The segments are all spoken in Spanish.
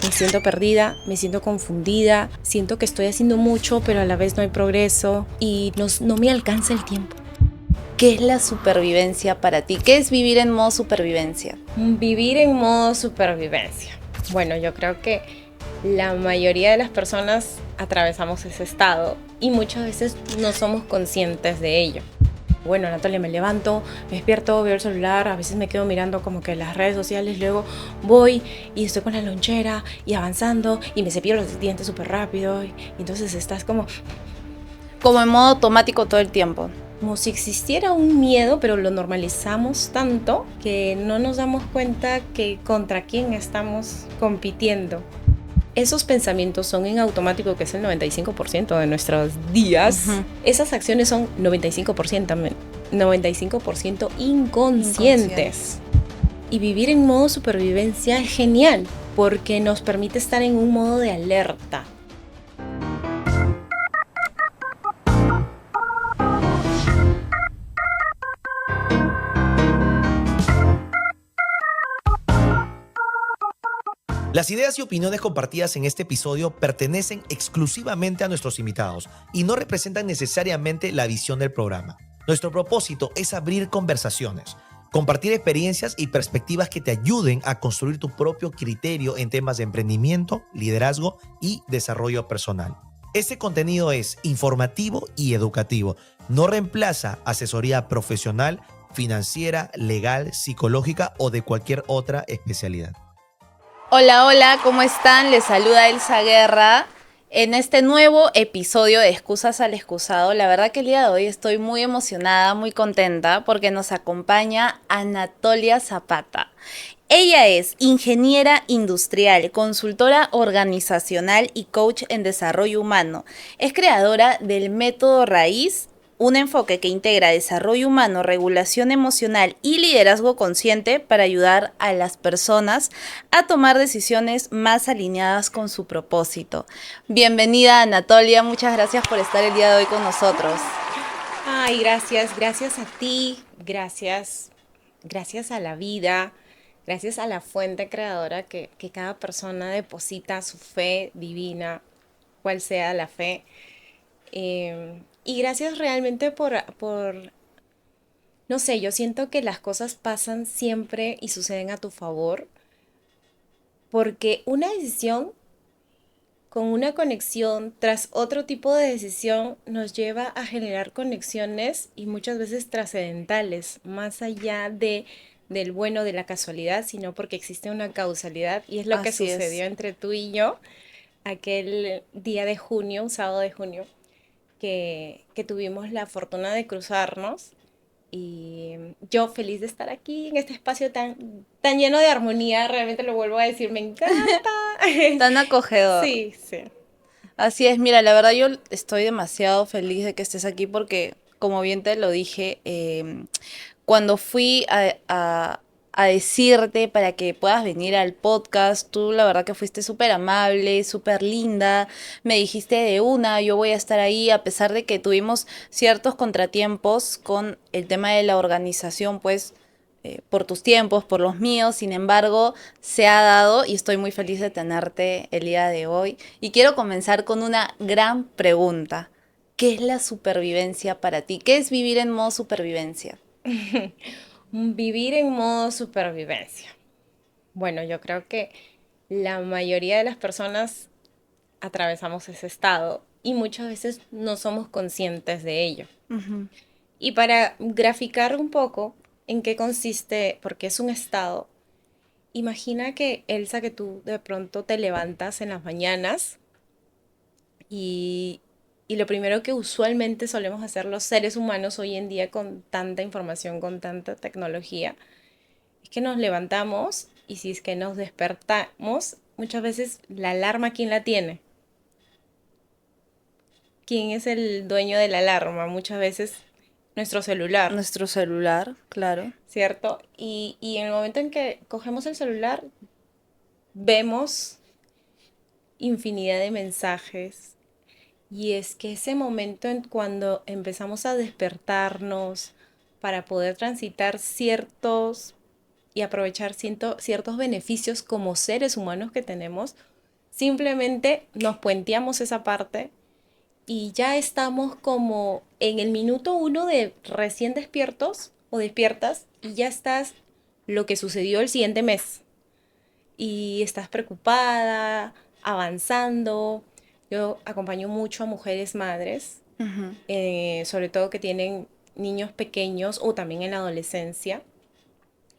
Me siento perdida, me siento confundida, siento que estoy haciendo mucho, pero a la vez no hay progreso y no me alcanza el tiempo. ¿Qué es la supervivencia para ti? ¿Qué es vivir en modo supervivencia? Vivir en modo supervivencia. Bueno, yo creo que la mayoría de las personas atravesamos ese estado y muchas veces no somos conscientes de ello. Bueno, Natalia, me levanto, me despierto, veo el celular, a veces me quedo mirando como que las redes sociales, luego voy y estoy con la lonchera y avanzando y me cepillo los dientes súper rápido y entonces estás como Como en modo automático todo el tiempo. como si existiera un miedo, pero lo normalizamos tanto que no nos damos cuenta que contra quién estamos compitiendo. Esos pensamientos son en automático, que es el 95% de nuestros días. Esas acciones son 95% inconscientes. Y vivir en modo supervivencia es genial porque nos permite estar en un modo de alerta. Las ideas y opiniones compartidas en este episodio pertenecen exclusivamente a nuestros invitados y no representan necesariamente la visión del programa. Nuestro propósito es abrir conversaciones, compartir experiencias y perspectivas que te ayuden a construir tu propio criterio en temas de emprendimiento, liderazgo y desarrollo personal. Este contenido es informativo y educativo. No reemplaza asesoría profesional, financiera, legal, psicológica o de cualquier otra especialidad. Hola, hola, ¿cómo están? Les saluda Elsa Guerra en este nuevo episodio de Excusas al Excusado. La verdad que el día de hoy estoy muy emocionada, muy contenta porque nos acompaña Anatolia Zapata. Ella es ingeniera industrial, consultora organizacional y coach en desarrollo humano. Es creadora del método Raíz, un enfoque que integra desarrollo humano, regulación emocional y liderazgo consciente para ayudar a las personas a tomar decisiones más alineadas con su propósito. Bienvenida, Anatolia, muchas gracias por estar el día de hoy con nosotros. Ay, gracias a ti, gracias a la vida, gracias a la fuente creadora que cada persona deposita su fe divina, cual sea la fe. Y gracias realmente no sé, yo siento que las cosas pasan siempre y suceden a tu favor, porque una decisión con una conexión tras otro tipo de decisión nos lleva a generar conexiones y muchas veces trascendentales, más allá del bueno de la casualidad, sino porque existe una causalidad y es lo que Así sucedió es. entre tú y yo aquel día de junio, un sábado de junio, que tuvimos la fortuna de cruzarnos y yo feliz de estar aquí en este espacio tan lleno de armonía, realmente lo vuelvo a decir, me encanta. Tan acogedor. Sí, sí. Así es, mira, la verdad yo estoy demasiado feliz de que estés aquí porque, como bien te lo dije, cuando fui a decirte para que puedas venir al podcast, tú la verdad que fuiste súper amable, súper linda, me dijiste de una, yo voy a estar ahí, a pesar de que tuvimos ciertos contratiempos con el tema de la organización, pues por tus tiempos, por los míos, sin embargo, se ha dado y estoy muy feliz de tenerte el día de hoy. Y quiero comenzar con una gran pregunta. ¿Qué es la supervivencia para ti? ¿Qué es vivir en modo supervivencia? Vivir en modo supervivencia. Bueno, yo creo que la mayoría de las personas atravesamos ese estado y muchas veces no somos conscientes de ello. Y para graficar un poco en qué consiste, porque es un estado, imagina que, Elsa, que tú de pronto te levantas en las mañanas y, y lo primero que usualmente solemos hacer los seres humanos hoy en día con tanta información, con tanta tecnología, es que nos levantamos y si es que nos despertamos, muchas veces la alarma, ¿quién la tiene? ¿Quién es el dueño de la alarma? Muchas veces nuestro celular, Nuestro celular, claro. ¿cierto? Y en el momento en que cogemos el celular, vemos infinidad de mensajes. Y es que ese momento en cuando empezamos a despertarnos para poder transitar ciertos y aprovechar ciertos beneficios como seres humanos que tenemos, simplemente nos puenteamos esa parte y ya estamos como en el minuto uno de recién despiertos o despiertas y ya estás lo que sucedió el siguiente mes y estás preocupada, avanzando. Yo acompaño mucho a mujeres madres, Ujú. sobre todo que tienen niños pequeños o también en la adolescencia.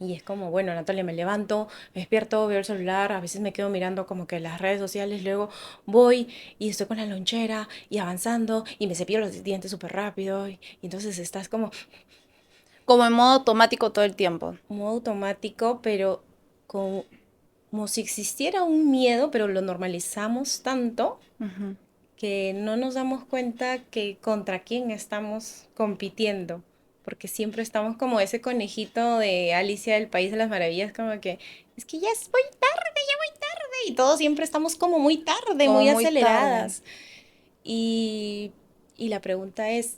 Y es como, bueno, Natalia, me levanto, me despierto, veo el celular, a veces me quedo mirando como que las redes sociales, luego voy y estoy con la lonchera y avanzando y me cepillo los dientes súper rápido y entonces estás como Como en modo automático todo el tiempo. modo automático, pero como si existiera un miedo, pero lo normalizamos tanto Ujú. que no nos damos cuenta que contra quién estamos compitiendo, porque siempre estamos como ese conejito de Alicia del País de las Maravillas, como que es que ya voy tarde, y todos siempre estamos como muy tarde, Como muy muy tarde. aceleradas. Y, y la pregunta es,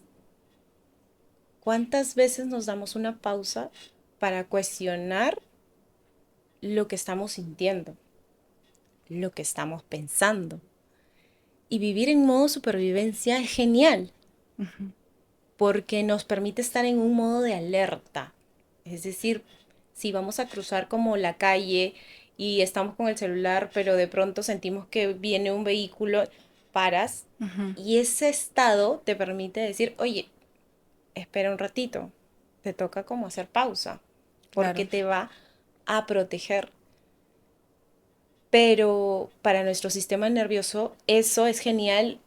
¿cuántas veces nos damos una pausa para cuestionar lo que estamos sintiendo, lo que estamos pensando? Y vivir en modo supervivencia es genial, porque nos permite estar en un modo de alerta. Es decir, si vamos a cruzar como la calle y estamos con el celular, pero de pronto sentimos que viene un vehículo, paras Ujú. y ese estado te permite decir, oye, espera un ratito, te toca como hacer pausa, porque Claro. te va a proteger. Pero para nuestro sistema nervioso eso es genial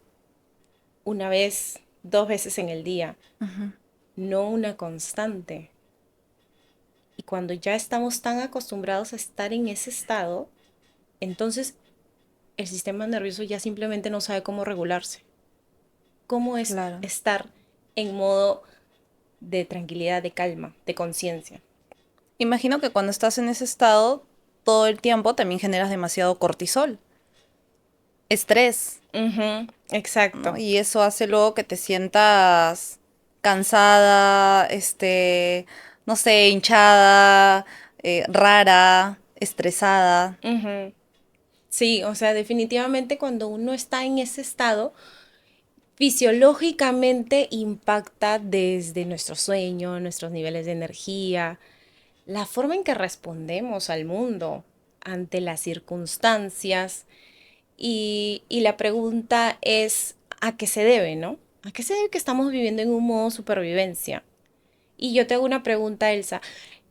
una vez, dos veces en el día, Ujú. no una constante. Y cuando ya estamos tan acostumbrados a estar en ese estado, entonces el sistema nervioso ya simplemente no sabe cómo regularse. Cómo es Claro. estar en modo de tranquilidad, de calma, de conciencia. Imagino que cuando estás en ese estado, todo el tiempo también generas demasiado cortisol, estrés, Ujú, ¿no? exacto. Y eso hace luego que te sientas cansada, no sé, hinchada, rara, estresada. Ujú. Sí, o sea, definitivamente cuando uno está en ese estado, fisiológicamente impacta desde nuestro sueño, nuestros niveles de energía, la forma en que respondemos al mundo ante las circunstancias. Y la pregunta es, ¿a qué se debe, no? ¿A qué se debe que estamos viviendo en un modo supervivencia? Y yo te hago una pregunta, Elsa.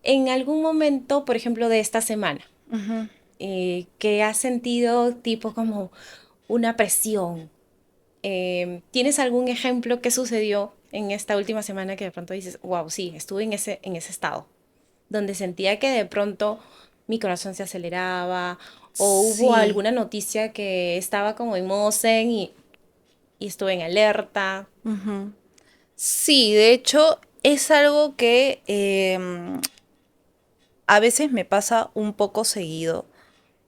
En algún momento, por ejemplo, de esta semana, Ujú. que has sentido tipo como una presión, ¿tienes algún ejemplo que sucedió en esta última semana que de pronto dices, wow, sí, estuve en ese estado, donde sentía que de pronto mi corazón se aceleraba o hubo Sí. alguna noticia que estaba como en modo zen y estuve en alerta? Ujú. Sí, de hecho es algo que a veces me pasa un poco seguido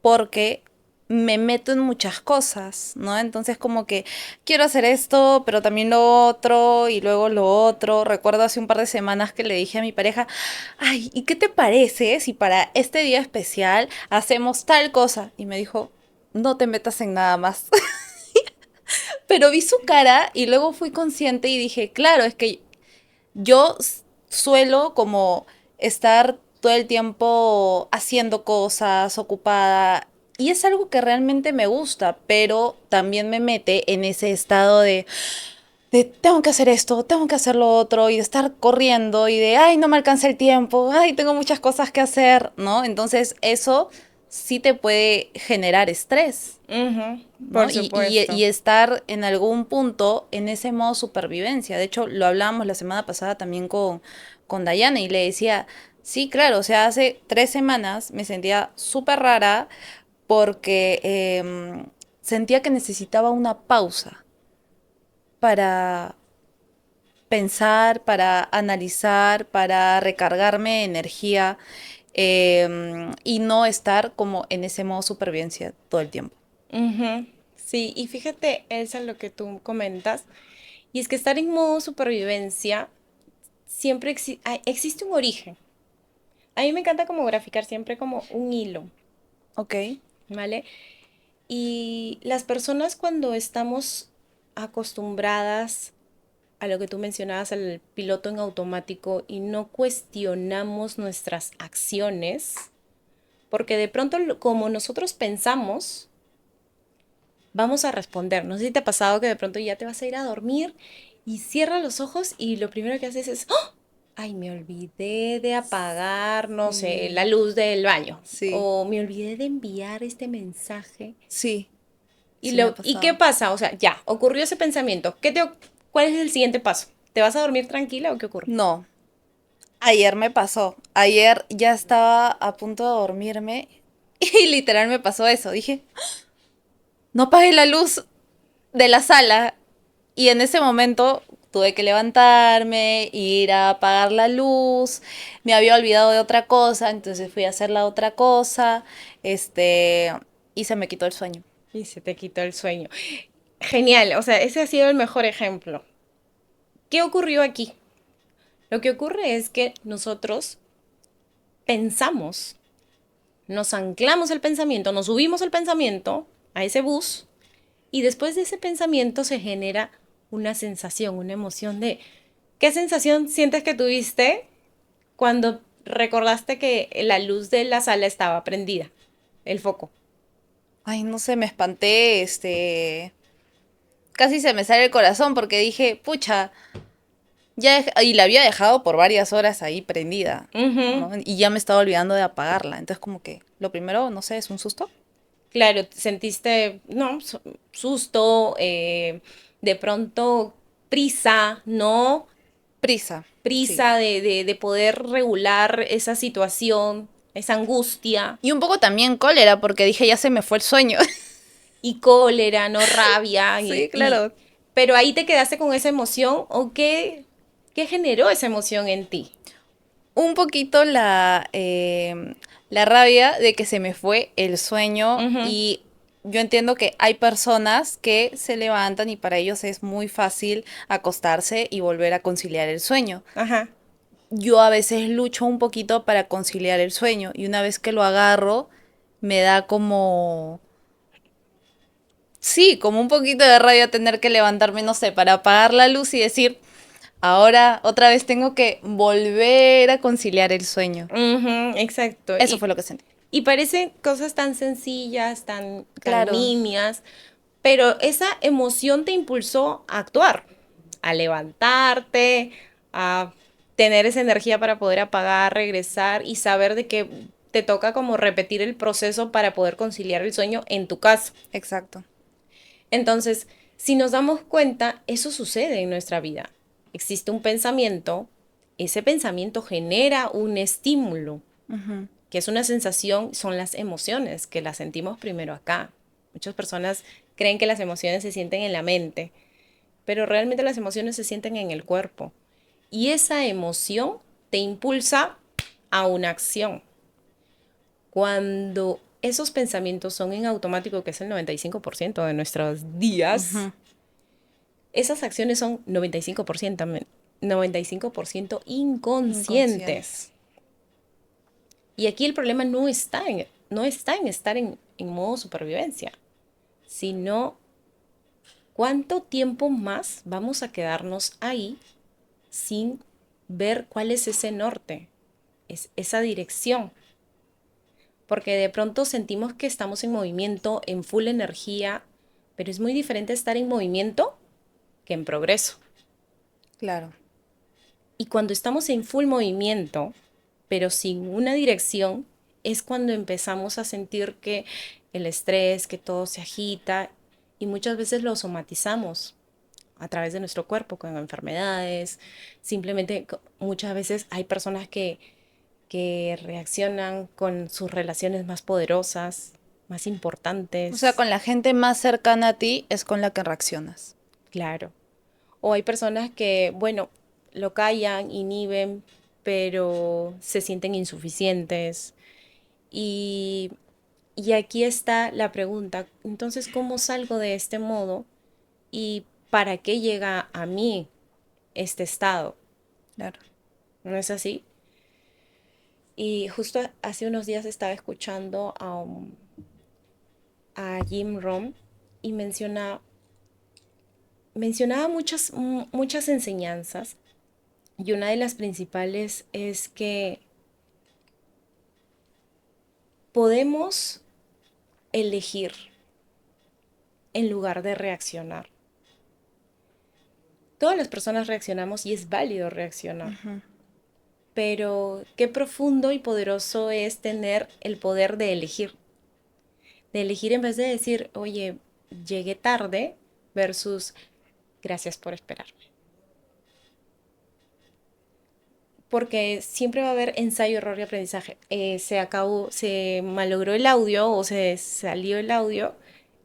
porque me meto en muchas cosas, ¿no? Entonces como que quiero hacer esto, pero también lo otro y luego lo otro. Recuerdo hace un par de semanas que le dije a mi pareja, ay, ¿y qué te parece si para este día especial hacemos tal cosa? Y me dijo, no te metas en nada más. Pero vi su cara y luego fui consciente y dije, claro, es que yo suelo como estar todo el tiempo haciendo cosas, ocupada, y es algo que realmente me gusta, pero también me mete en ese estado de tengo que hacer esto, tengo que hacer lo otro, y de estar corriendo, y de, ay, no me alcanza el tiempo, ay, tengo muchas cosas que hacer, ¿no? Entonces eso sí te puede generar estrés. Ujú, ¿No? por Y supuesto. estar en algún punto en ese modo supervivencia. De hecho, lo hablábamos la semana pasada también con Dayana y le decía, sí, claro, o sea, hace 3 semanas me sentía súper rara porque sentía que necesitaba una pausa para pensar, para analizar, para recargarme de energía y no estar como en ese modo supervivencia todo el tiempo. Ujú. Sí, y fíjate, Elsa, lo que tú comentas, y es que estar en modo supervivencia siempre existe un origen. A mí me encanta como graficar siempre como un hilo, Ok. ¿vale? Y las personas cuando estamos acostumbradas a lo que tú mencionabas, al piloto en automático y no cuestionamos nuestras acciones, porque de pronto como nosotros pensamos, vamos a responder. No sé si te ha pasado que de pronto ya te vas a ir a dormir y cierras los ojos y lo primero que haces es, ¡oh! Ay, me olvidé de apagar, no sé, la Sí, luz del baño. sí, O me olvidé de enviar este mensaje. sí, ¿Y, sí me ha y qué pasado. pasa? O sea, ya, ocurrió ese pensamiento. ¿Cuál es el siguiente paso? ¿Te vas a dormir tranquila o qué ocurre? No, ayer me pasó. Ayer ya estaba a punto de dormirme y literal me pasó eso. Dije, no apagué la luz de la sala. Y en ese momento tuve que levantarme, ir a apagar la luz. Me había olvidado de otra cosa, entonces fui a hacer la otra cosa. Este, y se me quitó el sueño. Y se te quitó el sueño. Genial, o sea, ese ha sido el mejor ejemplo. ¿Qué ocurrió aquí? Lo que ocurre es que nosotros pensamos, nos anclamos el pensamiento, nos subimos el pensamiento a ese bus y después de ese pensamiento se genera una sensación, una emoción de... ¿Qué sensación sientes que tuviste cuando recordaste que la luz de la sala estaba prendida, el foco? Ay, no sé, me espanté, casi se me sale el corazón porque dije, pucha, y la había dejado por varias horas ahí prendida, Ujú. ¿no? Y ya me estaba olvidando de apagarla. Entonces como que lo primero, no sé, es un susto. Claro, sentiste, no, susto, de pronto prisa, ¿no? Prisa, sí. Prisa de poder regular esa situación, esa angustia Y un poco también cólera porque dije, ya se me fue el sueño. y cólera, no rabia, Sí, claro. pero ahí te quedaste con esa emoción o qué generó esa emoción en ti. Un poquito la rabia de que se me fue el sueño Ujú. y yo entiendo que hay personas que se levantan y para ellos es muy fácil acostarse y volver a conciliar el sueño. Ajá. Yo a veces lucho un poquito para conciliar el sueño y una vez que lo agarro me da como, sí, como un poquito de rabia tener que levantarme, no sé, para apagar la luz y decir, ahora otra vez tengo que volver a conciliar el sueño. Ujú, exacto. Eso fue lo que sentí. Y parecen cosas tan sencillas, tan Claro, nimias, pero esa emoción te impulsó a actuar, a levantarte, a tener esa energía para poder apagar, regresar y saber de que te toca como repetir el proceso para poder conciliar el sueño en tu casa. exacto. Entonces, si nos damos cuenta, eso sucede en nuestra vida. Existe un pensamiento, ese pensamiento genera un estímulo, Ujú. que es una sensación, son las emociones, que las sentimos primero acá. Muchas personas creen que las emociones se sienten en la mente, pero realmente las emociones se sienten en el cuerpo. Y esa emoción te impulsa a una acción. Cuando esos pensamientos son en automático, que es el 95% de nuestros días, Ujú. esas acciones son 95% Inconscientes. inconscientes. Y aquí el problema no está en estar en modo supervivencia, sino cuánto tiempo más vamos a quedarnos ahí sin ver cuál es ese norte, es esa dirección. Porque de pronto sentimos que estamos en movimiento, en full energía, pero es muy diferente estar en movimiento que en progreso. Claro, Y cuando estamos en full movimiento, pero sin una dirección, es cuando empezamos a sentir que el estrés, que todo se agita y muchas veces lo somatizamos a través de nuestro cuerpo con enfermedades. Simplemente muchas veces hay personas que reaccionan con sus relaciones más poderosas, más o sea, importantes, con la gente más cercana a ti es con la que reaccionas. claro. O hay personas que, bueno, lo callan, inhiben, pero se sienten insuficientes. Y, y aquí está la pregunta, entonces, ¿cómo salgo de este modo y para qué llega a mí este estado? Claro. ¿No es así? Y justo hace unos días estaba escuchando a Jim Rohn y mencionaba muchas enseñanzas, y una de las principales es que podemos elegir en lugar de reaccionar. Todas las personas reaccionamos y es válido reaccionar, pero qué profundo y poderoso es tener el poder de elegir en vez de decir, oye, llegué tarde versus gracias por esperarme. Porque siempre va a haber ensayo, error y aprendizaje. Se malogró el audio o se salió el audio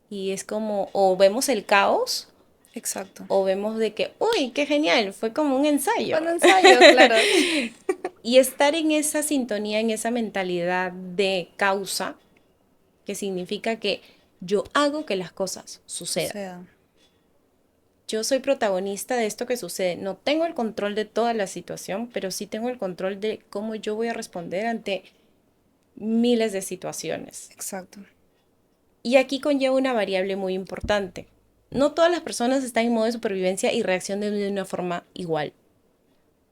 y es como, o vemos el caos Exacto. o vemos de que, uy, qué genial, fue como un ensayo. Un ensayo, claro. Y estar en esa sintonía, en esa mentalidad de causa, que significa que yo hago que las cosas O sucedan. sea, Yo soy protagonista de esto que sucede. No tengo el control de toda la situación, pero sí tengo el control de cómo yo voy a responder ante miles de situaciones. exacto. Y aquí conlleva una variable muy importante. No todas las personas están en modo de supervivencia y reaccionan de una forma igual.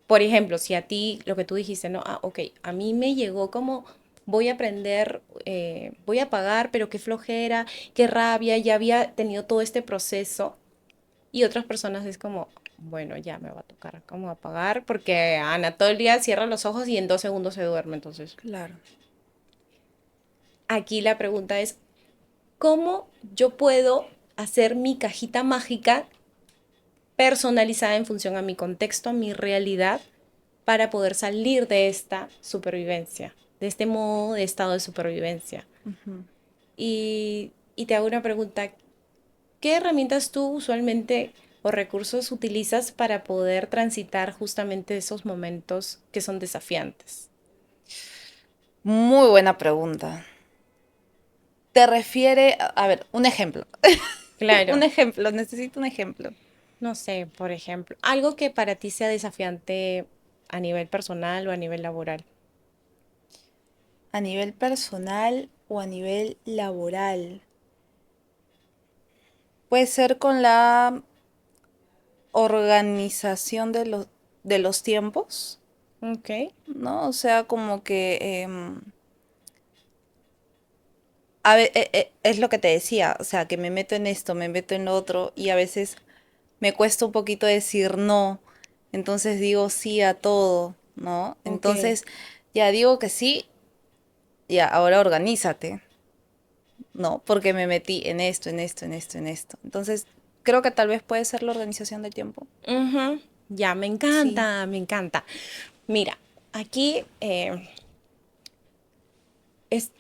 Por ejemplo, si a ti, lo que tú dijiste, no, ok, a mí me llegó como voy a aprender, voy a pagar, pero qué flojera, qué rabia, ya había tenido todo este proceso. Y otras personas es como, bueno, ya me va a tocar como apagar, porque Ana todo el día cierra los ojos y en 2 segundos se duerme. Entonces, Claro. aquí la pregunta es, ¿cómo yo puedo hacer mi cajita mágica personalizada en función a mi contexto, a mi realidad, para poder salir de esta supervivencia, de este modo de estado de supervivencia? Y te hago una pregunta, ¿qué herramientas tú usualmente o recursos utilizas para poder transitar justamente esos momentos que son desafiantes? Muy buena pregunta. Te refiere, a ver, un ejemplo. Un Claro, ejemplo, necesito un ejemplo. no sé, por ejemplo, algo que para ti sea desafiante a nivel personal o a nivel laboral. A nivel personal o a nivel laboral. Puede ser con la organización de los tiempos, Ok, ¿no? O sea, como que es lo que te decía, o sea, que me meto en esto, me meto en lo otro y a veces me cuesta un poquito decir no, entonces digo sí a todo, ¿no? ok. Entonces ya digo que sí, ya, ahora organízate, ¿no? Porque me metí en esto, en esto, en esto, en esto. Entonces creo que tal vez puede ser la organización del tiempo. Ujú. Ya, me Sí. encanta, me encanta. Mira, aquí es,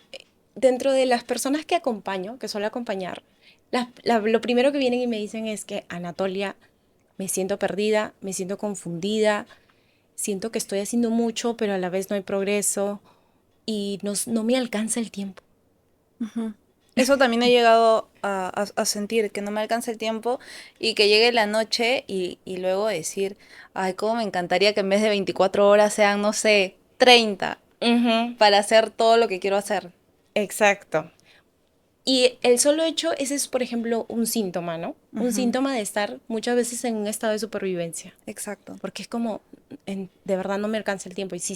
dentro de las personas que acompaño, que suelo acompañar, lo primero que vienen y me dicen es que, Anatolia, me siento perdida, me siento confundida, siento que estoy haciendo mucho, pero a la vez no hay progreso y no me alcanza el tiempo. Ujú. Eso también he llegado a sentir, que no me alcanza el tiempo y que llegue la noche y luego decir, ay, cómo me encantaría que en vez de 24 horas sean, no sé, 30 Ujú. para hacer todo lo que quiero hacer. Exacto. Y el solo hecho, ese es, por ejemplo, un síntoma, ¿no? Un Ujú. síntoma de estar muchas veces en un estado de supervivencia. Exacto. Porque es como, de verdad no me alcanza el tiempo. Y si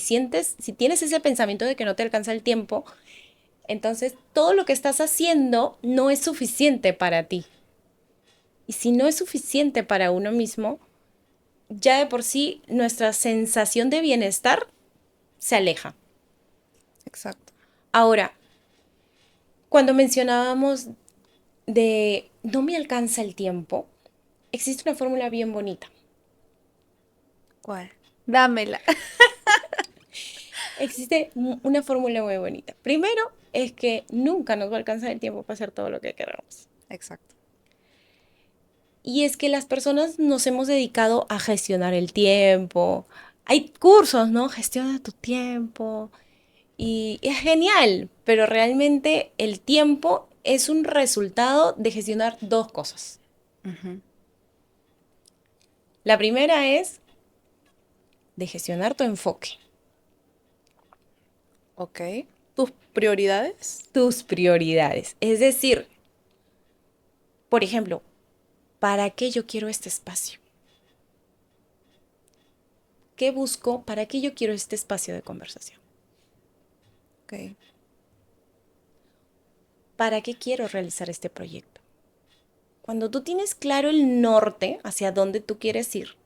tienes ese pensamiento de que no te alcanza el tiempo, entonces todo lo que estás haciendo no es suficiente para ti. Y si no es suficiente para uno mismo, ya de por sí nuestra sensación de bienestar se aleja. Exacto. Ahora, cuando mencionábamos de no me alcanza el tiempo, existe una fórmula bien bonita. ¿Cuál? Dámela. Existe una fórmula muy bonita. Primero es que nunca nos va a alcanzar el tiempo para hacer todo lo que queramos. Exacto. Y es que las personas nos hemos dedicado a gestionar el tiempo. Hay cursos, ¿no? Gestiona tu tiempo. Y es genial, pero realmente el tiempo es un resultado de gestionar dos cosas. Ujú. La primera es de gestionar tu enfoque, Ok. ¿Tus prioridades? tus prioridades. Es decir, Por ejemplo, ¿para qué yo quiero este espacio? ¿Qué busco? ¿Para qué yo quiero este espacio de conversación? Ok. ¿Para qué quiero realizar este proyecto? Cuando tú tienes claro el norte hacia dónde tú quieres ir,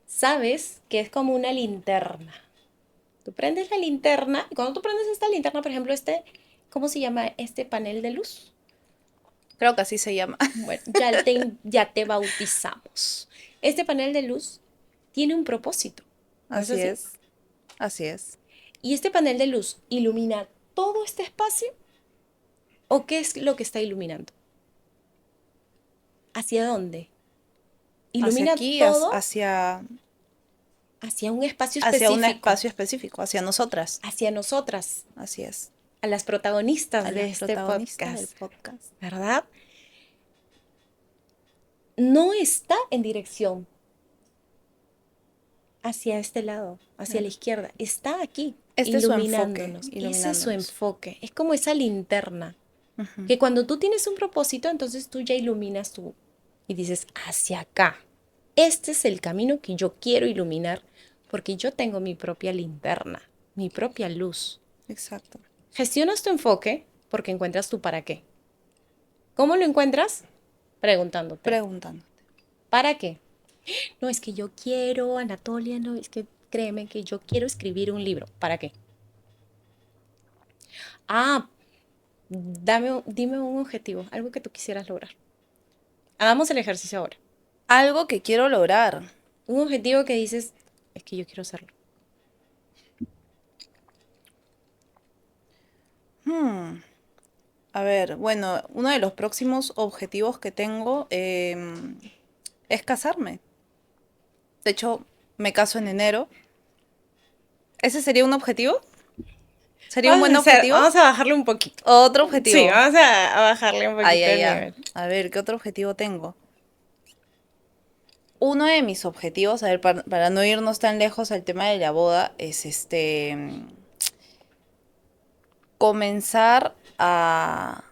sabes que es como una linterna. Tú prendes la linterna y cuando tú prendes esta linterna, por ejemplo, ¿cómo se llama este panel de luz? Creo que así se llama. Bueno, ya te bautizamos. Este panel de luz tiene un propósito, ¿no es Así así? es, así es. Y este panel de luz ilumina todo este espacio, ¿o qué es lo que está iluminando? ¿Hacia dónde? Hacia Ilumina aquí, todo hacia, hacia un espacio hacia un específico, espacio específico, hacia nosotras. hacia nosotras, Así es. a las protagonistas A de las este protagonistas del podcast, podcast. ¿verdad? No está en dirección hacia este lado, hacia la Claro. izquierda, está aquí, Este es su enfoque, iluminándonos. Ese es su iluminándonos. enfoque, es como esa linterna, Ujú. que cuando tú tienes un propósito, entonces tú ya iluminas tú y dices, hacia acá. Este es el camino que yo quiero iluminar porque yo tengo mi propia linterna, mi propia luz. Exacto. Gestionas tu enfoque porque encuentras tu para qué. ¿Cómo lo encuentras? Preguntándote, Preguntándote. ¿para qué? No, es que yo quiero, Anatolia, no, es que créeme que yo quiero escribir un libro. ¿Para qué? Ah, dime un objetivo, algo que tú quisieras lograr. Hagamos el ejercicio ahora. Algo que quiero lograr. Un objetivo que dices, es que yo quiero hacerlo. Hmm. A ver, bueno, uno de los próximos objetivos que tengo es casarme. De hecho, me caso en enero. ¿Ese sería un objetivo? ¿Sería un buen objetivo? Vamos a bajarle un poquito. Otro Sí, objetivo. vamos a bajarle un Ay, poquito ay, el ay. nivel. A ver, ¿qué otro objetivo tengo? Uno de mis objetivos, a ver, para no irnos tan lejos al tema de la boda, es comenzar a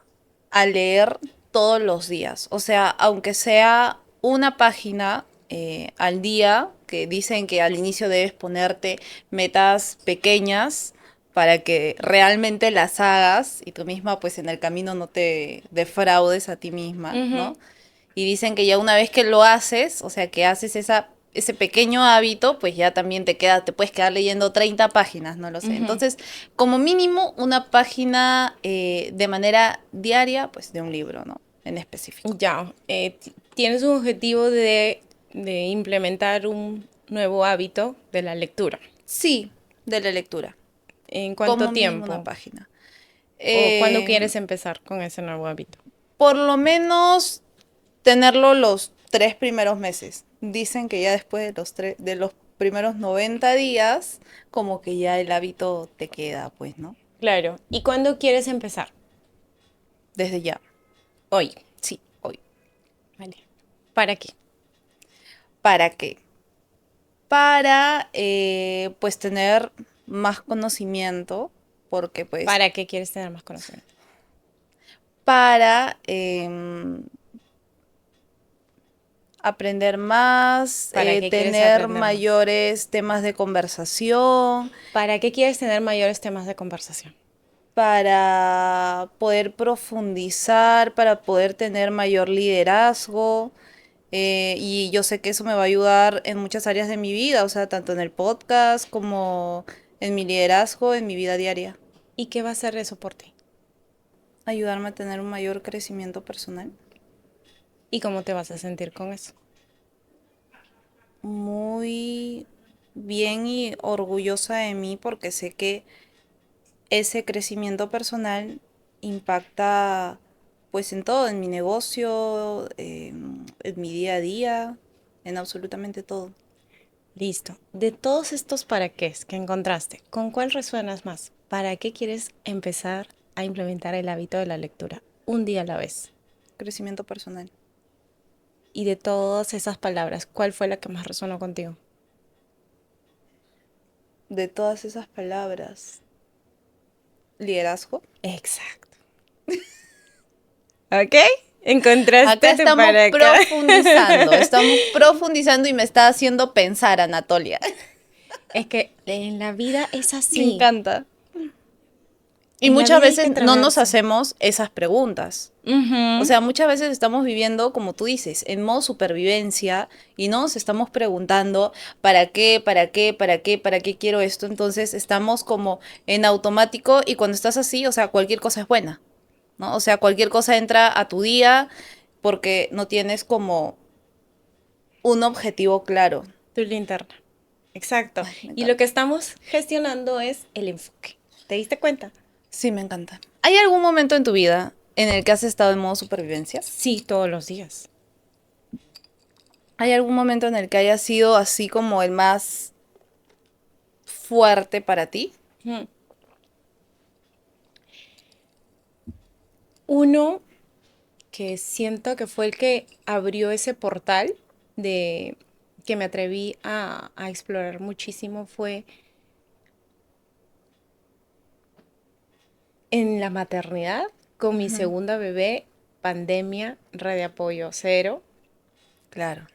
leer todos los días. O sea, aunque sea una página al día, que dicen que al inicio debes ponerte metas pequeñas para que realmente las hagas y tú misma pues en el camino no te defraudes a ti misma, ¿no? Ujú. Y dicen que ya una vez que lo haces, o sea, que haces ese pequeño hábito, pues ya también te puedes quedar leyendo 30 páginas, no lo sé. Ujú. Entonces, como mínimo, una página de manera diaria, pues de un libro, ¿no? En específico. Ya, tienes un objetivo de implementar un nuevo hábito de la lectura. Sí, de la lectura. ¿En cuánto Como mínimo una tiempo? página. ¿O cuándo Eh, quieres empezar con ese nuevo hábito? por lo menos tenerlo los 3 primeros meses. Dicen que ya después de los primeros 90 días, como que ya el hábito te queda, pues, ¿no? Claro. ¿Y cuándo quieres empezar? Desde ya. Hoy. Sí, hoy. Vale. ¿Para qué? ¿Para qué? Para, pues, tener más conocimiento, porque, pues, ¿Para qué quieres tener más conocimiento? para aprender más, ¿Para qué quieres tener aprender más? mayores temas de conversación, ¿Para qué quieres tener mayores temas de conversación? para poder profundizar, para poder tener mayor liderazgo. Y yo sé que eso me va a ayudar en muchas áreas de mi vida, o sea, tanto en el podcast como en mi liderazgo, en mi vida diaria. ¿Y qué va a hacer eso por ti? Ayudarme a tener un mayor crecimiento personal. ¿Y cómo te vas a sentir con eso? Muy bien y orgullosa de mí porque sé que ese crecimiento personal impacta pues en todo, en mi negocio, en mi día a día, en absolutamente todo. Listo. De todos estos para qué que encontraste, ¿con cuál resuenas más? ¿Para qué quieres empezar a implementar el hábito de la lectura? Un día a la vez. Crecimiento personal. Y de todas esas palabras, ¿cuál fue la que más resonó contigo? De todas esas palabras, liderazgo. Exacto. ¿Ok? Encontraste Acá tu estamos para qué. estamos profundizando y me está haciendo pensar, Anatolia. Es que en la vida es Me así. encanta. Y En la muchas vida hay que veces no nos atreverse. hacemos esas preguntas. O Ujú. sea, muchas veces estamos viviendo, como tú dices, en modo supervivencia y no nos estamos preguntando ¿para qué? ¿Para qué? ¿Para qué? ¿Para qué quiero esto? Entonces estamos como en automático y cuando estás así, o sea, cualquier cosa es buena, ¿no? O sea, cualquier cosa entra a tu día porque no tienes como un objetivo claro. Tu linterna. Exacto. Ay, me Y lo encanta. que estamos gestionando es el enfoque. ¿Te diste cuenta? Sí, me encanta. ¿Hay algún momento en tu vida en el que has estado en modo supervivencia? Sí, todos los días. ¿Hay algún momento en el que haya sido así como el más fuerte para ti? Mm. Uno que siento que fue el que abrió ese portal de que me atreví a explorar muchísimo fue en la maternidad con mi Ujú. segunda bebé, pandemia, red de apoyo cero Claro.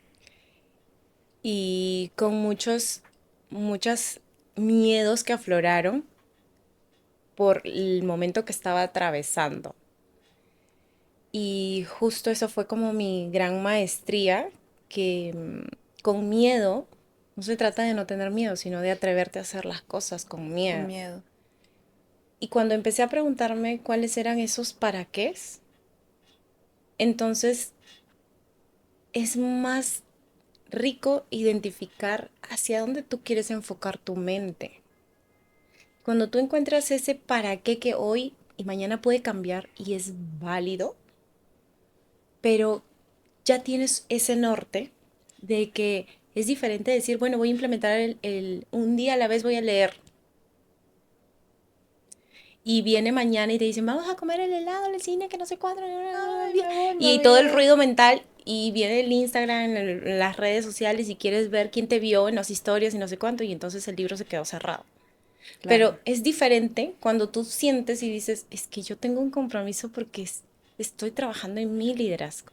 y con muchos miedos que afloraron por el momento que estaba atravesando. Y justo eso fue como mi gran maestría, que con miedo, no se trata de no tener miedo, sino de atreverte a hacer las cosas con Con miedo. miedo. Y cuando empecé a preguntarme cuáles eran esos para qué, entonces es más rico identificar hacia dónde tú quieres enfocar tu mente. Cuando tú encuentras ese para qué que hoy y mañana puede cambiar y es válido, pero ya tienes ese norte de que es diferente decir, bueno, voy a implementar un día a la vez voy a leer. Y viene mañana y te dicen, vamos a comer el helado en el cine, que no sé cuánto. Ay, me voy, me Y todo el olvidé. ruido mental. Y viene el Instagram, en las redes sociales y quieres ver quién te vio en las historias y no sé cuánto. Y entonces el libro se quedó cerrado. Claro. Pero es diferente cuando tú sientes y dices, es que yo tengo un compromiso porque estoy trabajando en mi liderazgo.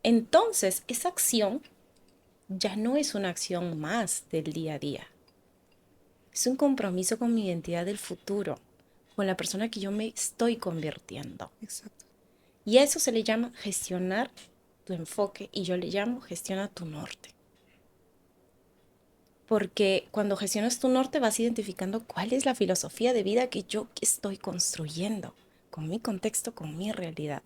Entonces, esa acción ya no es una acción más del día a día. Es un compromiso con mi identidad del futuro, con la persona que yo me estoy convirtiendo. Exacto. Y a eso se le llama gestionar tu enfoque y yo le llamo gestiona tu norte. Porque cuando gestionas tu norte vas identificando cuál es la filosofía de vida que yo estoy construyendo, con mi contexto, con mi realidad.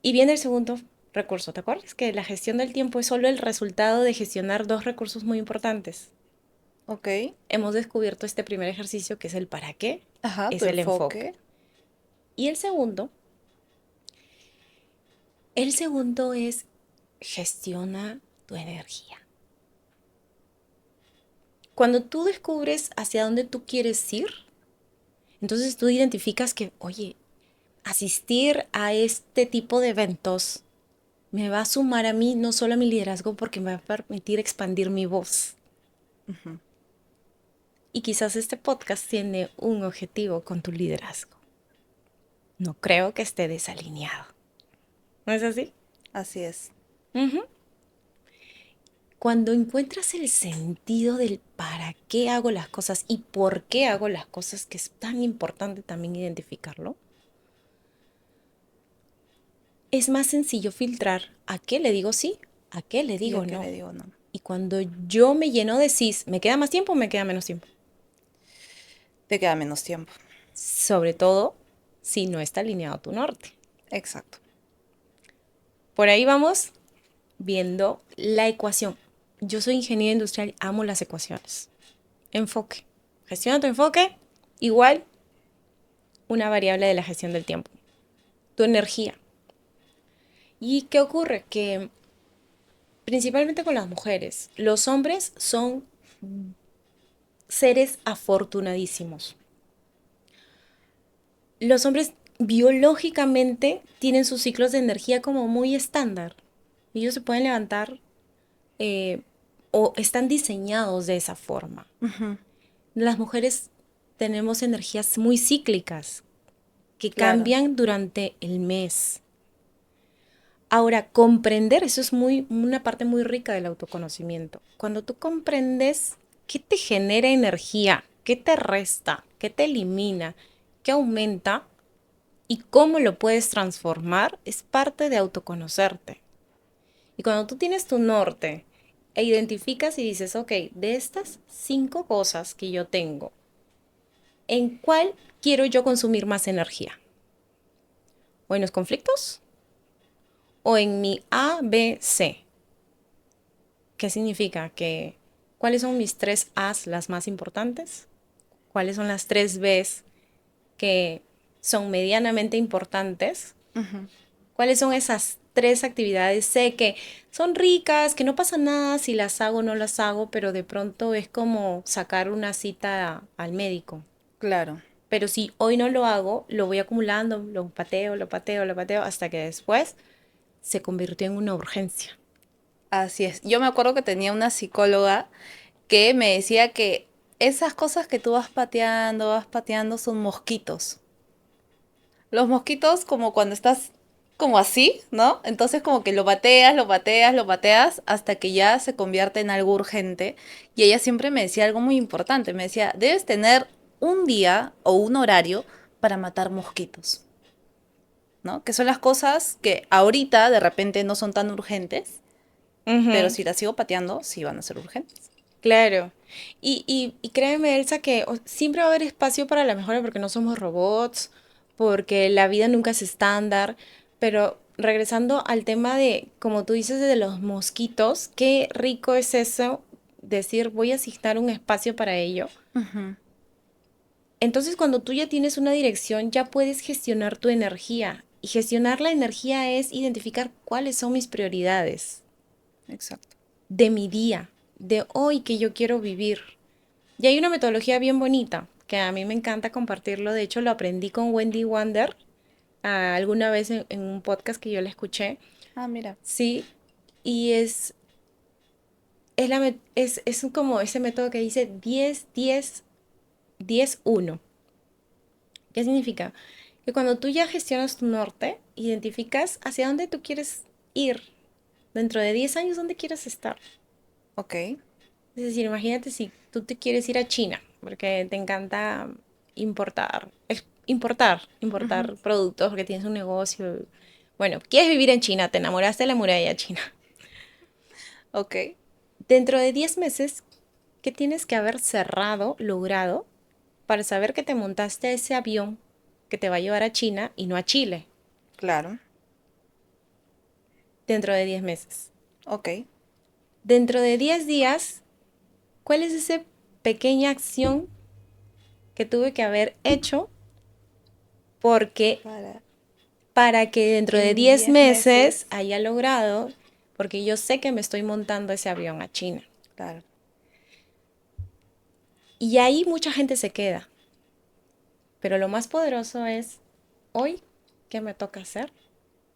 Y viene el segundo recurso, ¿te acuerdas? Que la gestión del tiempo es solo el resultado de gestionar dos recursos muy importantes. Ok. Hemos descubierto este primer ejercicio que es el para qué, Ajá, tu es el enfoque. enfoque. Y el segundo es gestiona tu energía. Cuando tú descubres hacia dónde tú quieres ir, entonces tú identificas que, oye, asistir a este tipo de eventos me va a sumar a mí, no solo a mi liderazgo, porque me va a permitir expandir mi voz. Ujú. Y quizás este podcast tiene un objetivo con tu liderazgo. No creo que esté desalineado. ¿No es así? Así es. Ujú. Cuando encuentras el sentido del para qué hago las cosas y por qué hago las cosas, que es tan importante también identificarlo, es más sencillo filtrar a qué le digo sí, a qué le ¿Y a digo qué no. le digo no? Y cuando yo me lleno de sís, ¿me queda más tiempo o me queda menos tiempo? Te queda menos tiempo. Sobre todo si no está alineado a tu norte. Exacto. Por ahí vamos viendo la ecuación. Yo soy ingeniero industrial, amo las ecuaciones. Enfoque. Gestiona tu enfoque, igual una variable de la gestión del tiempo. Tu energía. ¿Y qué ocurre? Que principalmente con las mujeres, los hombres son seres afortunadísimos. Los hombres biológicamente tienen sus ciclos de energía como muy estándar. Ellos se pueden levantar eh, o están diseñados de esa forma. Ujú. Las mujeres tenemos energías muy cíclicas. que Claro. cambian durante el mes. Ahora, comprender, eso es una parte muy rica del autoconocimiento. Cuando tú comprendes qué te genera energía, qué te resta, qué te elimina, qué aumenta y cómo lo puedes transformar, es parte de autoconocerte. Y cuando tú tienes tu norte e identificas y dices, ok, de estas 5 cosas que yo tengo, ¿en cuál quiero yo consumir más energía? ¿O en los conflictos? ¿O en mi A, B, C? ¿Qué significa? Que, ¿cuáles son mis 3 A's las más importantes? ¿Cuáles son las 3 B's que son medianamente importantes? Ujú. ¿Cuáles son esas 3 actividades? Sé que son ricas, que no pasa nada si las hago o no las hago, pero de pronto es como sacar una cita al médico. Claro. Pero si hoy no lo hago, lo voy acumulando, lo pateo, lo pateo, lo pateo, hasta que después se convirtió en una urgencia. Así es. Yo me acuerdo que tenía una psicóloga que me decía que esas cosas que tú vas pateando son mosquitos. Los mosquitos como cuando estás como así, ¿no? Entonces como que lo pateas, lo pateas, lo pateas hasta que ya se convierte en algo urgente. Y ella siempre me decía algo muy importante. Me decía, debes tener un día o un horario para matar mosquitos, ¿no? Que son las cosas que ahorita de repente no son tan urgentes, pero Ujú. si las sigo pateando, sí van a ser urgentes. Claro. Y créeme, Elsa, que siempre va a haber espacio para la mejora porque no somos robots, porque la vida nunca es estándar. Pero regresando al tema de, como tú dices, de los mosquitos, qué rico es eso, decir, voy a asignar un espacio para ello. Ujú. Entonces, cuando tú ya tienes una dirección, ya puedes gestionar tu energía. Y gestionar la energía es identificar cuáles son mis prioridades Exacto. de mi día, de hoy que yo quiero vivir. Y hay una metodología bien bonita que a mí me encanta compartirlo. De hecho, lo aprendí con Wendy Wander alguna vez en un podcast que yo le escuché. Ah, mira. Sí, y es como ese método que dice 10 10 10 1. ¿Qué significa? Que cuando tú ya gestionas tu norte, identificas hacia dónde tú quieres ir. Dentro de 10 años, ¿dónde quieres estar? Ok. Es decir, imagínate si tú te quieres ir a China, porque te encanta Ujú. importar productos, porque tienes un negocio. Bueno, quieres vivir en China, te enamoraste de la muralla china. Ok. Dentro de 10 meses, ¿qué tienes que haber cerrado, logrado, para saber que te montaste a ese avión que te va a llevar a China y no a Chile? Claro. Dentro de 10 meses. Ok. Dentro de 10 días, ¿cuál es esa pequeña acción que tuve que haber hecho porque Para para que dentro de en 10 10 meses meses. haya logrado, porque yo sé que me estoy montando ese avión a China? Claro. Y ahí mucha gente se queda, pero lo más poderoso es hoy, ¿qué me toca hacer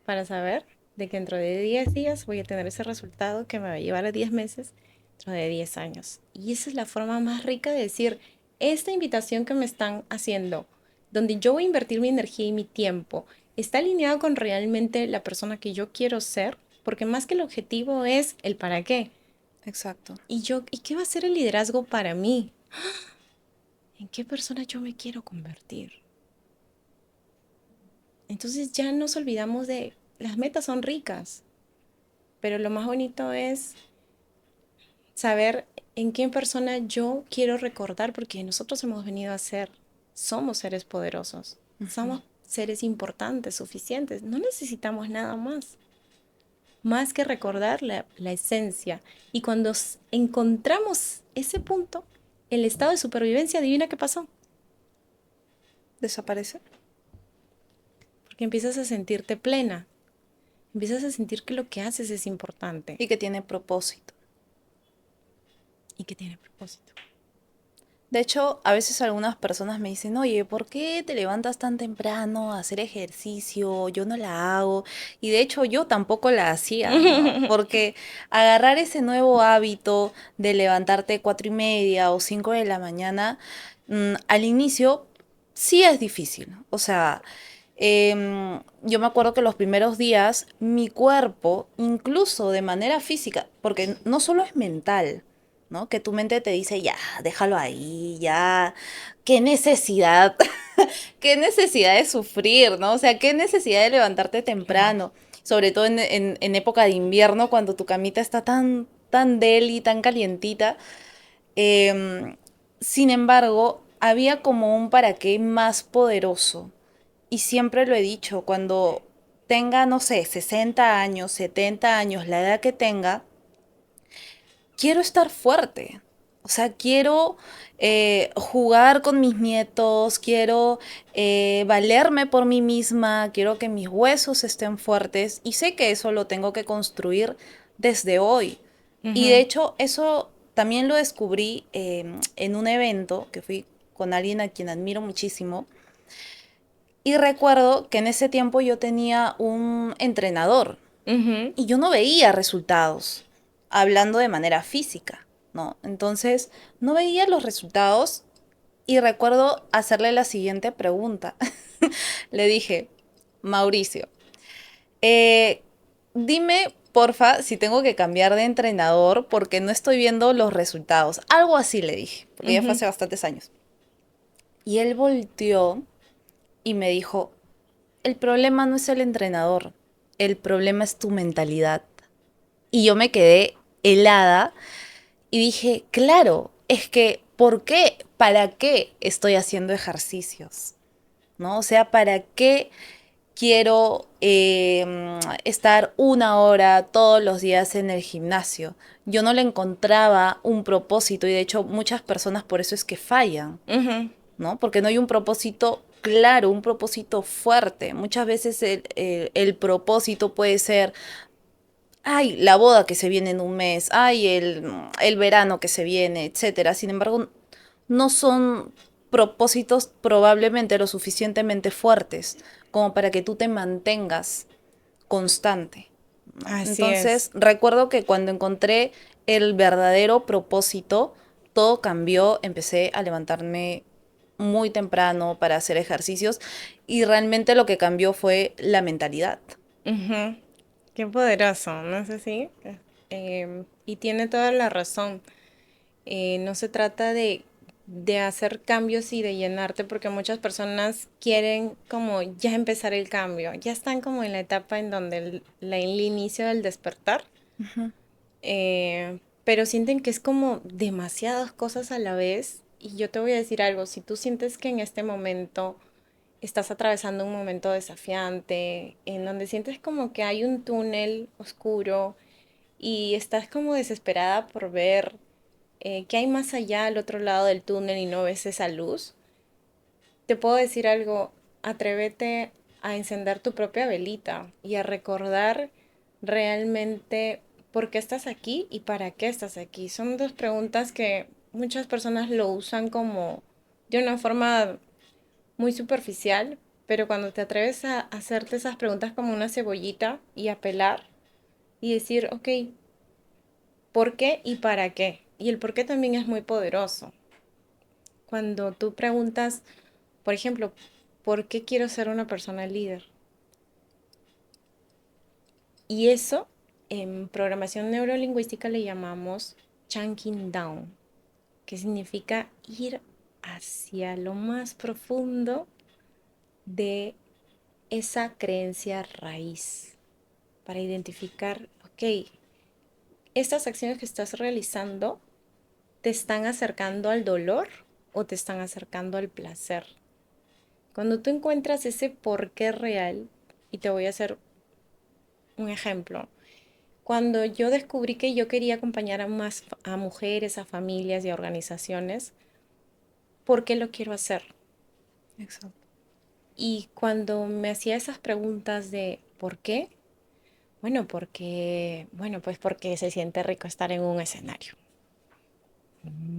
para saber de que dentro de 10 días voy a tener ese resultado que me va a llevar a 10 meses, dentro de 10 años? Y esa es la forma más rica de decir, esta invitación que me están haciendo, donde yo voy a invertir mi energía y mi tiempo, está alineado con realmente la persona que yo quiero ser, porque más que el objetivo es el para qué. Exacto. ¿Y qué va a ser el liderazgo para mí? ¿En qué persona yo me quiero convertir? Entonces ya nos olvidamos de, las metas son ricas, pero lo más bonito es saber en qué persona yo quiero recordar, porque nosotros hemos venido a ser, somos seres poderosos, Ujú. somos seres importantes, suficientes, no necesitamos nada más que recordar la esencia. Y cuando encontramos ese punto, el estado de supervivencia, adivina qué pasó, Desaparece. porque empiezas a sentirte plena, empiezas a sentir que lo que haces es importante Y que tiene propósito. y que tiene propósito. De hecho, a veces algunas personas me dicen, oye, ¿por qué te levantas tan temprano a hacer ejercicio? Yo no la hago. Y de hecho yo tampoco la hacía, ¿no? Porque agarrar ese nuevo hábito de levantarte 4:30 o 5 de la mañana, al inicio sí es difícil. O sea, Yo me acuerdo que los primeros días mi cuerpo, incluso de manera física, porque no solo es mental, ¿no? Que tu mente te dice, ya, déjalo ahí, ya, qué necesidad, qué necesidad de sufrir, ¿no? O sea, qué necesidad de levantarte Claro. temprano, sobre todo en época de invierno, cuando tu camita está tan deli, tan calientita. Em, Sin embargo, había como un para qué más poderoso. Y siempre lo he dicho, cuando tenga, no sé, 60 años, 70 años, la edad que tenga, quiero estar fuerte. O sea, quiero jugar con mis nietos, quiero valerme por mí misma, quiero que mis huesos estén fuertes y sé que eso lo tengo que construir desde hoy. Y de Ujú, hecho, eso también lo descubrí en un evento que fui con alguien a quien admiro muchísimo. Y recuerdo que en ese tiempo yo tenía un entrenador ujú. y yo no veía resultados, hablando de manera física, ¿no? Entonces, no veía los resultados y recuerdo hacerle la siguiente pregunta. Le dije, Mauricio, eh, dime, porfa, si tengo que cambiar de entrenador porque no estoy viendo los resultados. Algo así le dije, porque ya fue Ujú. hace bastantes años. Y él volteó y me dijo, el problema no es el entrenador, el problema es tu mentalidad. Y yo me quedé helada y dije, claro, es que, ¿por qué? ¿Para qué estoy haciendo ejercicios? ¿No? O sea, ¿para qué quiero estar 1 hora todos los días en el gimnasio? Yo no le encontraba un propósito y de hecho muchas personas por eso es que fallan, Ujú. ¿no? Porque no hay un propósito claro, un propósito fuerte. Muchas veces el propósito puede ser, ay, la boda que se viene en un mes, ay, el verano que se viene, etcétera. Sin embargo, no son propósitos probablemente lo suficientemente fuertes como para que tú te mantengas constante, ¿no? Así es. Entonces, recuerdo que cuando encontré el verdadero propósito, todo cambió, empecé a levantarme muy temprano para hacer ejercicios y realmente lo que cambió fue la mentalidad. Ujú. Qué poderoso, ¿no es así? Y tiene toda la razón. No se trata de hacer cambios y de llenarte, porque muchas personas quieren como ya empezar el cambio, ya están como en la etapa en donde el inicio del despertar, pero sienten que es como demasiadas cosas a la vez. Y yo te voy a decir algo, si tú sientes que en este momento estás atravesando un momento desafiante, en donde sientes como que hay un túnel oscuro y estás como desesperada por ver qué hay más allá al otro lado del túnel y no ves esa luz, te puedo decir algo, atrévete a encender tu propia velita y a recordar realmente por qué estás aquí y para qué estás aquí. Son dos preguntas que muchas personas lo usan como de una forma muy superficial, pero cuando te atreves a hacerte esas preguntas como una cebollita y apelar y decir, ok, ¿por qué y para qué? Y el por qué también es muy poderoso. Cuando tú preguntas, por ejemplo, ¿por qué quiero ser una persona líder? Y eso en programación neurolingüística le llamamos chunking down, que significa ir hacia lo más profundo de esa creencia raíz para identificar, ok, estas acciones que estás realizando te están acercando al dolor o te están acercando al placer. Cuando tú encuentras ese por qué real, y te voy a hacer un ejemplo, cuando yo descubrí que yo quería acompañar a más a mujeres, a familias y a organizaciones, ¿por qué lo quiero hacer? Exacto. Y cuando me hacía esas preguntas de ¿por qué? Bueno, pues porque se siente rico estar en un escenario.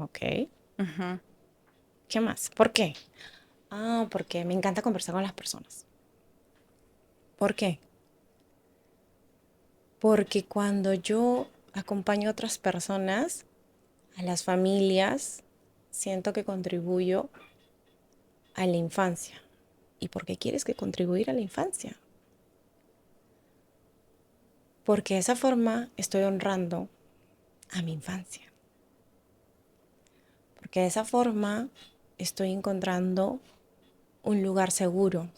Ok. Ujú. ¿Qué más? ¿Por qué? Ah, porque me encanta conversar con las personas. ¿Por qué? Porque cuando yo acompaño a otras personas, a las familias, siento que contribuyo a la infancia. ¿Y por qué quieres que contribuir a la infancia? Porque de esa forma estoy honrando a mi infancia. Porque de esa forma estoy encontrando un lugar seguro,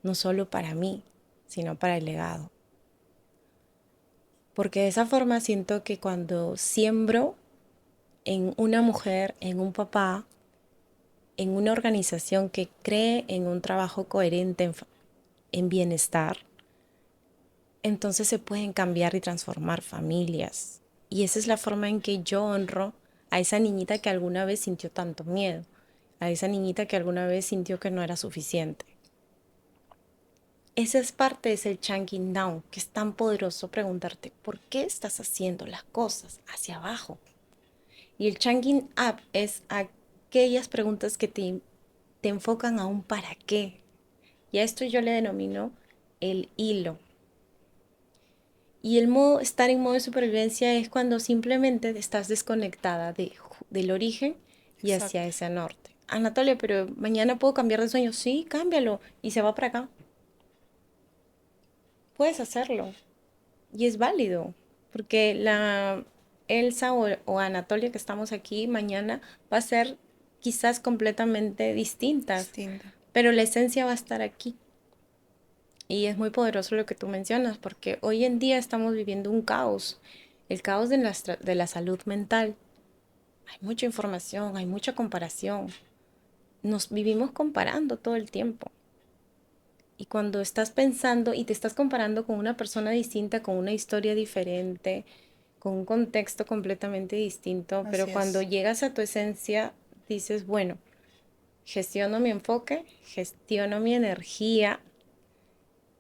no solo para mí, sino para el legado. Porque de esa forma siento que cuando siembro en una mujer, en un papá, en una organización que cree en un trabajo coherente, en bienestar, entonces se pueden cambiar y transformar familias. Y esa es la forma en que yo honro a esa niñita que alguna vez sintió tanto miedo, a esa niñita que alguna vez sintió que no era suficiente. Esa es parte de ese chunking down, que es tan poderoso preguntarte, ¿por qué estás haciendo las cosas hacia abajo? Y el chunking up es aquellas preguntas que te enfocan a un para qué. Y a esto yo le denomino el hilo. Y el modo, estar en modo de supervivencia es cuando simplemente estás desconectada del origen y hacia Exacto. ese norte. Anatolia, pero mañana puedo cambiar de sueño. Sí, cámbialo. Y se va para acá. Puedes hacerlo. Y es válido. Porque la Elsa o Anatolia que estamos aquí mañana va a ser quizás completamente distintas. Distinta. Pero la esencia va a estar aquí. Y es muy poderoso lo que tú mencionas, porque hoy en día estamos viviendo un caos, el caos de la salud mental. Hay mucha información, hay mucha comparación. Nos vivimos comparando todo el tiempo. Y cuando estás pensando y te estás comparando con una persona distinta, con una historia diferente, con un contexto completamente distinto, pero Así cuando es. llegas a tu esencia, dices, bueno, gestiono mi enfoque, gestiono mi energía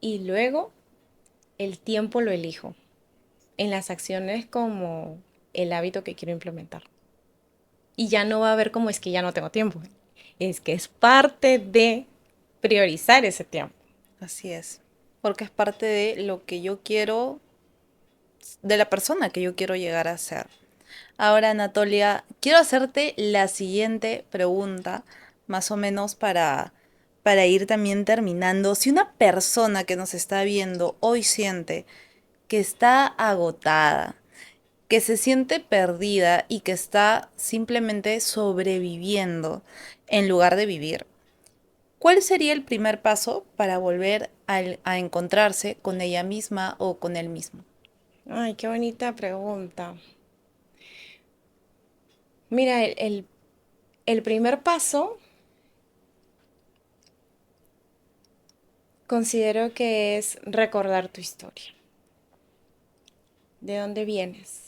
y luego el tiempo lo elijo en las acciones como el hábito que quiero implementar. Y ya no va a haber como es que ya no tengo tiempo. Es que es parte de priorizar ese tiempo. Así es. Porque es parte de lo que yo quiero, de la persona que yo quiero llegar a ser. Ahora, Anatolia, quiero hacerte la siguiente pregunta, más o menos para ir también terminando. Si una persona que nos está viendo hoy siente que está agotada, que se siente perdida y que está simplemente sobreviviendo en lugar de vivir, ¿cuál sería el primer paso para volver a encontrarse con ella misma o con él mismo? Ay, qué bonita pregunta. Mira, el primer paso considero que es recordar tu historia. ¿De dónde vienes?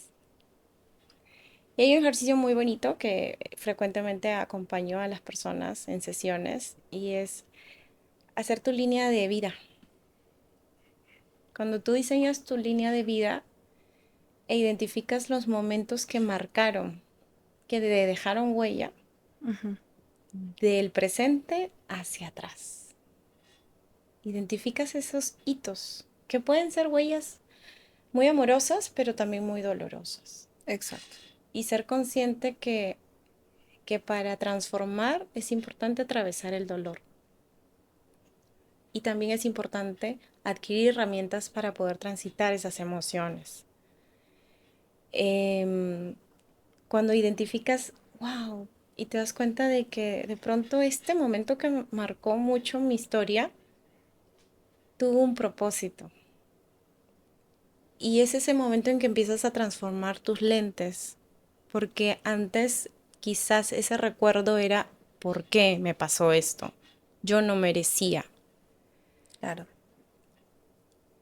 Y hay un ejercicio muy bonito que frecuentemente acompaño a las personas en sesiones y es hacer tu línea de vida. Cuando tú diseñas tu línea de vida e identificas los momentos que marcaron, que te dejaron huella, Ujú. del presente hacia atrás. Identificas esos hitos, que pueden ser huellas muy amorosas, pero también muy dolorosas. Exacto. Y ser consciente que para transformar es importante atravesar el dolor. Y también es importante adquirir herramientas para poder transitar esas emociones. Em, Cuando identificas, wow, y te das cuenta de que de pronto este momento que marcó mucho mi historia tuvo un propósito. Y es ese momento en que empiezas a transformar tus lentes, porque antes quizás ese recuerdo era, ¿por qué me pasó esto? Yo no merecía. Claro.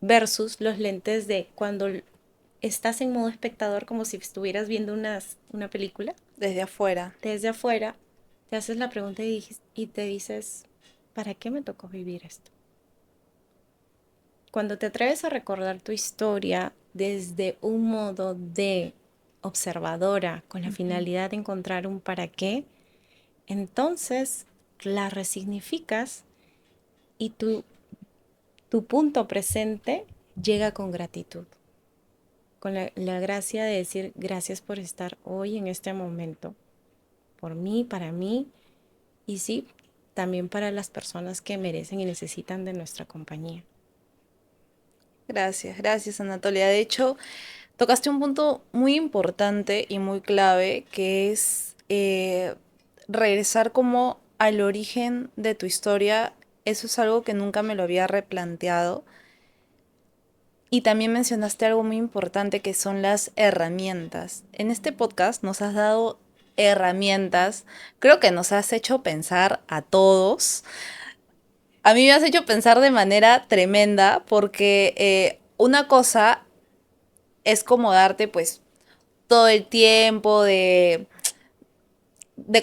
Versus los lentes de cuando estás en modo espectador como si estuvieras viendo una película. Desde afuera. Desde afuera, te haces la pregunta y te dices, ¿para qué me tocó vivir esto? Cuando te atreves a recordar tu historia desde un modo de observadora con la Ujú. finalidad de encontrar un para qué, entonces la resignificas y tu punto presente llega con gratitud, con la gracia de decir gracias por estar hoy en este momento, por mí, para mí, y sí, también para las personas que merecen y necesitan de nuestra compañía. Gracias, gracias Anatolia. De hecho, tocaste un punto muy importante y muy clave que es regresar como al origen de tu historia. Eso es algo que nunca me lo había replanteado. Y también mencionaste algo muy importante que son las herramientas. En este podcast nos has dado herramientas, creo que nos has hecho pensar a todos. A mí me has hecho pensar de manera tremenda porque una cosa es como darte pues todo el tiempo de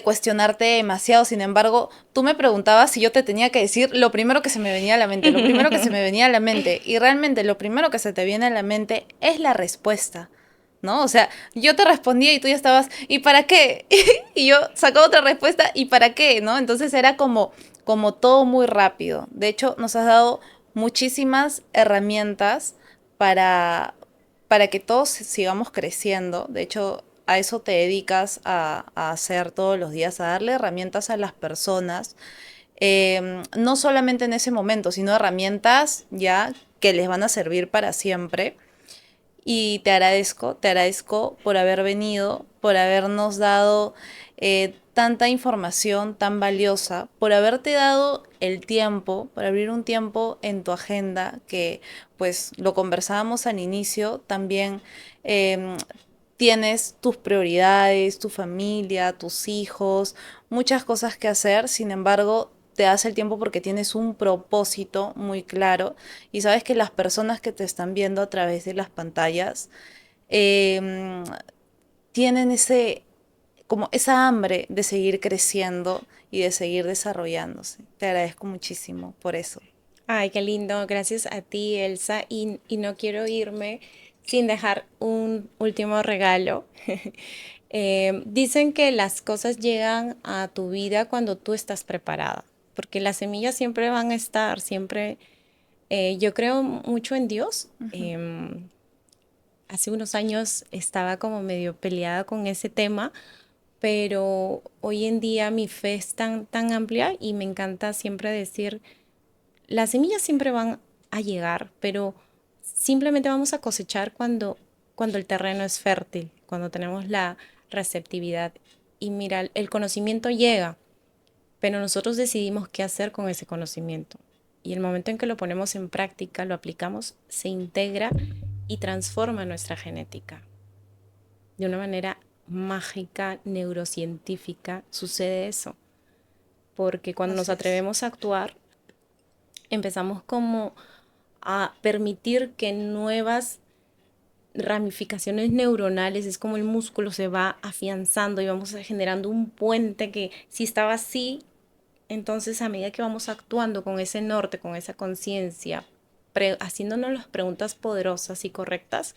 cuestionarte demasiado. Sin embargo, tú me preguntabas si yo te tenía que decir lo primero que se me venía a la mente, lo primero que se me venía a la mente. Y realmente lo primero que se te viene a la mente es la respuesta, ¿no? O sea, yo te respondía y tú ya estabas, ¿y para qué? Y yo sacaba otra respuesta, ¿y para qué? ¿No? Entonces era como todo muy rápido. De hecho, nos has dado muchísimas herramientas para, para que todos sigamos creciendo. De hecho, a eso te dedicas a hacer todos los días, a darle herramientas a las personas, no solamente en ese momento, sino herramientas ya que les van a servir para siempre. Y te agradezco por haber venido, por habernos dado tanta información tan valiosa, por haberte dado el tiempo, por abrir un tiempo en tu agenda, que pues lo conversábamos al inicio, también eh, tienes tus prioridades, tu familia, tus hijos, muchas cosas que hacer, sin embargo, te das el tiempo porque tienes un propósito muy claro y sabes que las personas que te están viendo a través de las pantallas eh, tienen como esa hambre de seguir creciendo y de seguir desarrollándose. Te agradezco muchísimo por eso. Ay, qué lindo. Gracias a ti, Elsa. Y no quiero irme sin dejar un último regalo. Dicen que las cosas llegan a tu vida cuando tú estás preparada, porque las semillas siempre van a estar, siempre. Yo creo mucho en Dios. Hace unos años estaba como medio peleada con ese tema, pero hoy en día mi fe es tan amplia y me encanta siempre decir, las semillas siempre van a llegar, pero simplemente vamos a cosechar cuando el terreno es fértil, cuando tenemos la receptividad. Y mira, el conocimiento llega, pero nosotros decidimos qué hacer con ese conocimiento. Y el momento en que lo ponemos en práctica, lo aplicamos, se integra y transforma nuestra genética. De una manera mágica, neurocientífica, sucede eso. Porque cuando nos Así es. atrevemos a actuar, empezamos como a permitir que nuevas ramificaciones neuronales, es como el músculo se va afianzando y vamos generando un puente que si estaba así, entonces a medida que vamos actuando con ese norte, con esa conciencia, haciéndonos las preguntas poderosas y correctas,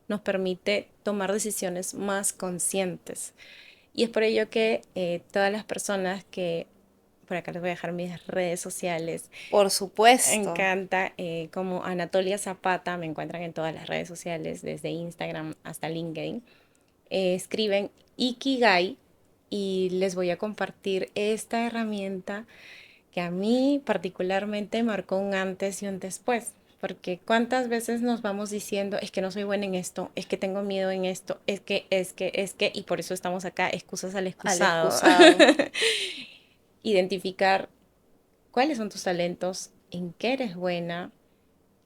nos permite tomar decisiones más conscientes. Y es por ello que todas las personas que, por acá les voy a dejar mis redes sociales, Por me supuesto. encanta, como Anatolia Zapata, me encuentran en todas las redes sociales, desde Instagram hasta LinkedIn. Escriben Ikigai y les voy a compartir esta herramienta que a mí particularmente marcó un antes y un después. Porque cuántas veces nos vamos diciendo, es que no soy buena en esto, es que tengo miedo en esto, es que, y por eso estamos acá, excusas al Al excusado. excusado. Identificar cuáles son tus talentos, en qué eres buena,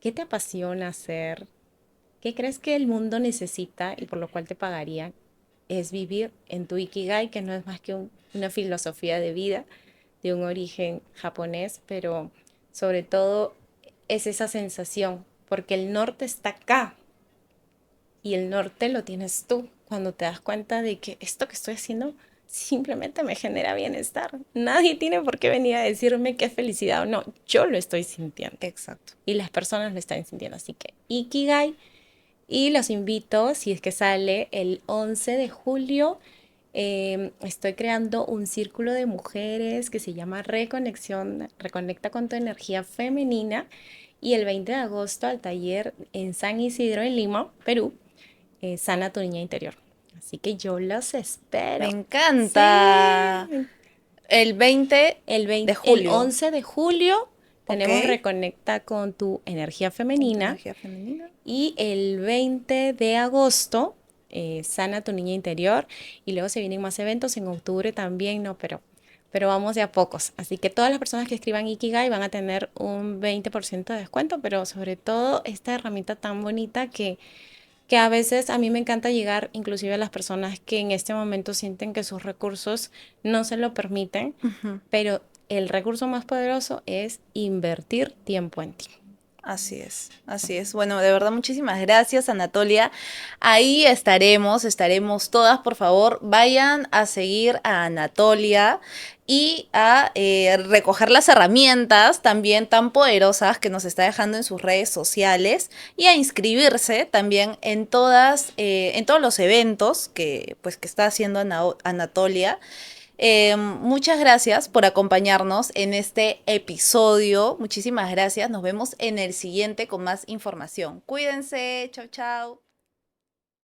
qué te apasiona hacer, qué crees que el mundo necesita y por lo cual te pagaría, es vivir en tu Ikigai, que no es más que una filosofía de vida de un origen japonés, pero sobre todo es esa sensación, porque el norte está acá y el norte lo tienes tú cuando te das cuenta de que esto que estoy haciendo simplemente me genera bienestar. Nadie tiene por qué venir a decirme qué es felicidad o no, yo lo estoy sintiendo Exacto. y las personas lo están sintiendo, así que Ikigai. Y los invito, si es que sale el 11 de julio, estoy creando un círculo de mujeres que se llama Reconexión, Reconecta con tu energía femenina. Y el 20 de agosto al taller en San Isidro, en Lima, Perú, Sana tu niña interior. Así que yo los Me espero. encanta. Sí. El 20 El de julio. el 11 de julio tenemos Ok. Reconecta con tu energía femenina. Energía femenina. Y el 20 de agosto, Sana tu niña interior. Y luego se vienen más eventos en octubre también, ¿no? Pero vamos de a pocos. Así que todas las personas que escriban Ikigai van a tener un 20% de descuento, pero sobre todo esta herramienta tan bonita que a veces a mí me encanta llegar inclusive a las personas que en este momento sienten que sus recursos no se lo permiten, Ujú. pero el recurso más poderoso es invertir tiempo en ti. Así es, así es. Bueno, de verdad, muchísimas gracias, Anatolia. Ahí estaremos todas, por favor, vayan a seguir a Anatolia y a recoger las herramientas también tan poderosas que nos está dejando en sus redes sociales y a inscribirse también en todos los eventos que está haciendo Anatolia. Muchas gracias por acompañarnos en este episodio. Muchísimas gracias. Nos vemos en el siguiente con más información. Cuídense. Chau, chau.